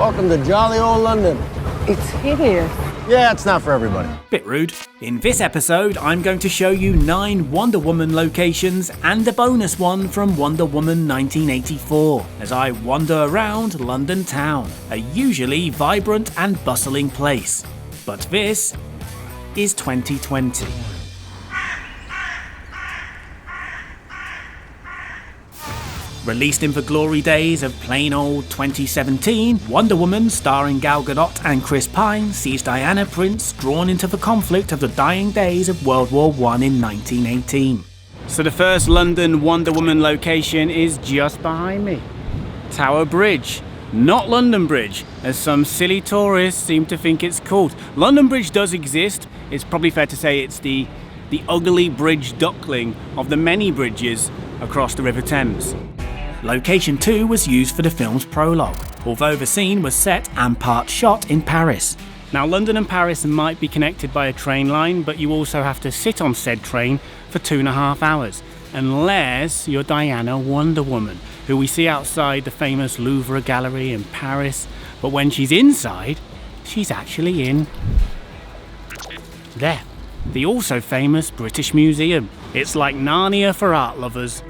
Welcome to jolly old London. It's hideous. Yeah, it's not for everybody. Bit rude. In this episode, I'm going to show you 9 Wonder Woman locations and a bonus one from Wonder Woman 1984 as I wander around London town, a usually vibrant and bustling place. But this is 2020. Released in the glory days of plain old 2017, Wonder Woman starring Gal Gadot and Chris Pine sees Diana Prince drawn into the conflict of the dying days of World War I in 1918. So the first London Wonder Woman location is just behind me. Tower Bridge. Not London Bridge, as some silly tourists seem to think it's called. London Bridge does exist. It's probably fair to say it's the ugly bridge duckling of the many bridges across the River Thames. Location 2 was used for the film's prologue, although the scene was set and part shot in Paris. Now, London and Paris might be connected by a train line, but you also have to sit on said train for 2.5 hours, unless you're Diana Wonder Woman, who we see outside the famous Louvre gallery in Paris, but when she's inside, she's actually in there, the also famous British Museum. It's like Narnia for art lovers.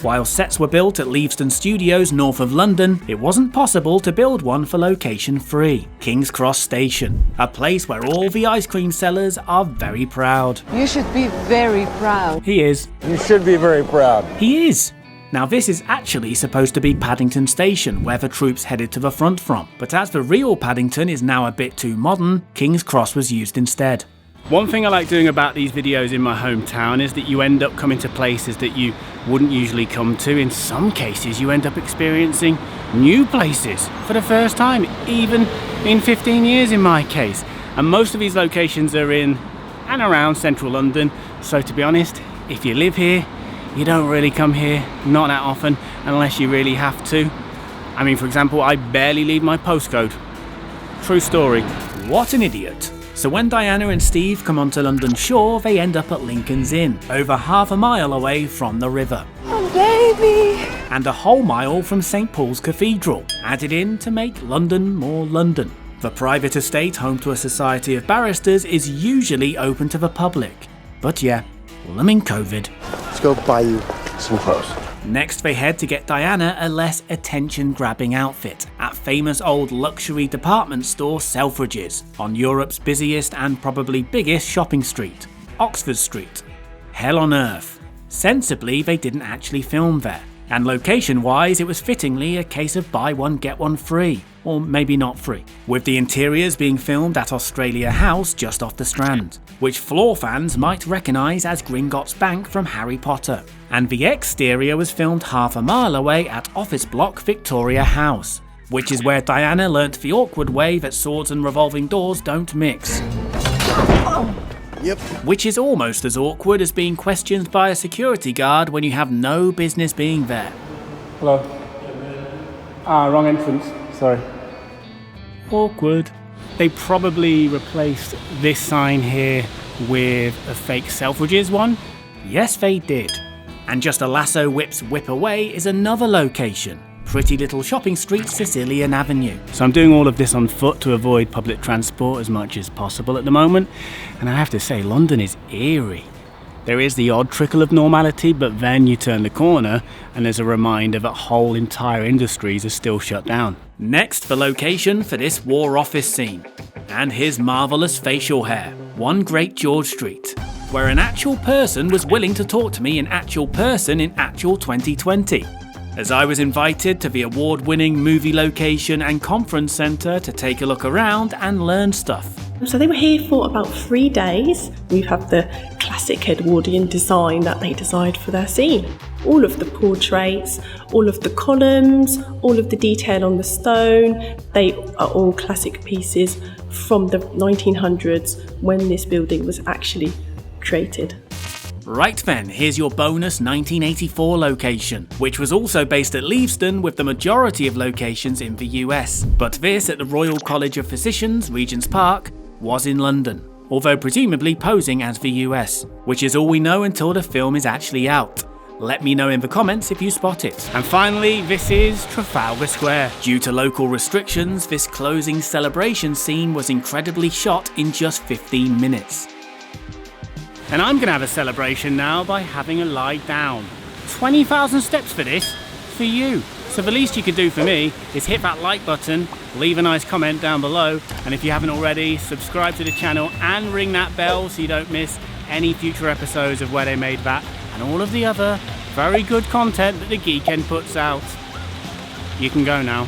While sets were built at Leavesden Studios north of London, it wasn't possible to build one for location 3, King's Cross Station, a place where all the ice cream sellers are very proud. You should be very proud. He is. You should be very proud. He is. Now this is actually supposed to be Paddington Station, where the troops headed to the front from, but as the real Paddington is now a bit too modern, King's Cross was used instead. One thing I like doing about these videos in my hometown is that you end up coming to places that you wouldn't usually come to. In some cases, you end up experiencing new places for the first time, even in 15 years in my case. And most of these locations are in and around central London. So to be honest, if you live here, you don't really come here, not that often, unless you really have to. I mean, for example, I barely leave my postcode. True story. What an idiot. So when Diana and Steve come onto London shore, they end up at Lincoln's Inn, over half a mile away from the river. Oh, baby! And a whole mile from St Paul's Cathedral, added in to make London more London. The private estate home to a society of barristers is usually open to the public. But yeah, blooming COVID. Let's go buy you some clothes. Next they head to get Diana a less attention-grabbing outfit at famous old luxury department store Selfridges on Europe's busiest and probably biggest shopping street, Oxford Street. Hell on earth. Sensibly, they didn't actually film there, and location-wise it was fittingly a case of buy one get one free, or maybe not free, with the interiors being filmed at Australia House just off the Strand, which floor fans might recognise as Gringotts Bank from Harry Potter. And the exterior was filmed half a mile away at Office Block Victoria House, which is where Diana learnt the awkward way that swords and revolving doors don't mix. Yep. Which is almost as awkward as being questioned by a security guard when you have no business being there. Hello. Wrong entrance. Sorry. Awkward. They probably replaced this sign here with a fake Selfridges one. Yes, they did. And just a lasso whip's whip away is another location. Pretty little shopping street, Sicilian Avenue. So I'm doing all of this on foot to avoid public transport as much as possible at the moment. And I have to say, London is eerie. There is the odd trickle of normality, but then you turn the corner and there's a reminder that whole entire industries are still shut down. Next, the location for this war office scene. And his marvellous facial hair. One Great George Street, where an actual person was willing to talk to me in actual person in actual 2020. As I was invited to the award-winning movie location and conference centre to take a look around and learn stuff. So they were here for about 3 days. We have the classic Edwardian design that they designed for their scene. All of the portraits, all of the columns, all of the detail on the stone, they are all classic pieces from the 1900s when this building was actually created. Right then, here's your bonus 1984 location, which was also based at Leavesden with the majority of locations in the US. But this at the Royal College of Physicians, Regent's Park, was in London, although presumably posing as the US, which is all we know until the film is actually out. Let me know in the comments if you spot it. And finally, this is Trafalgar Square. Due to local restrictions, this closing celebration scene was incredibly shot in just 15 minutes. And I'm gonna have a celebration now by having a lie down. 20,000 steps for this? For you. So the least you could do for me is hit that like button, leave a nice comment down below, and if you haven't already, subscribe to the channel and ring that bell so you don't miss any future episodes of Where They Made That and all of the other very good content that the Geeknd puts out. You can go now.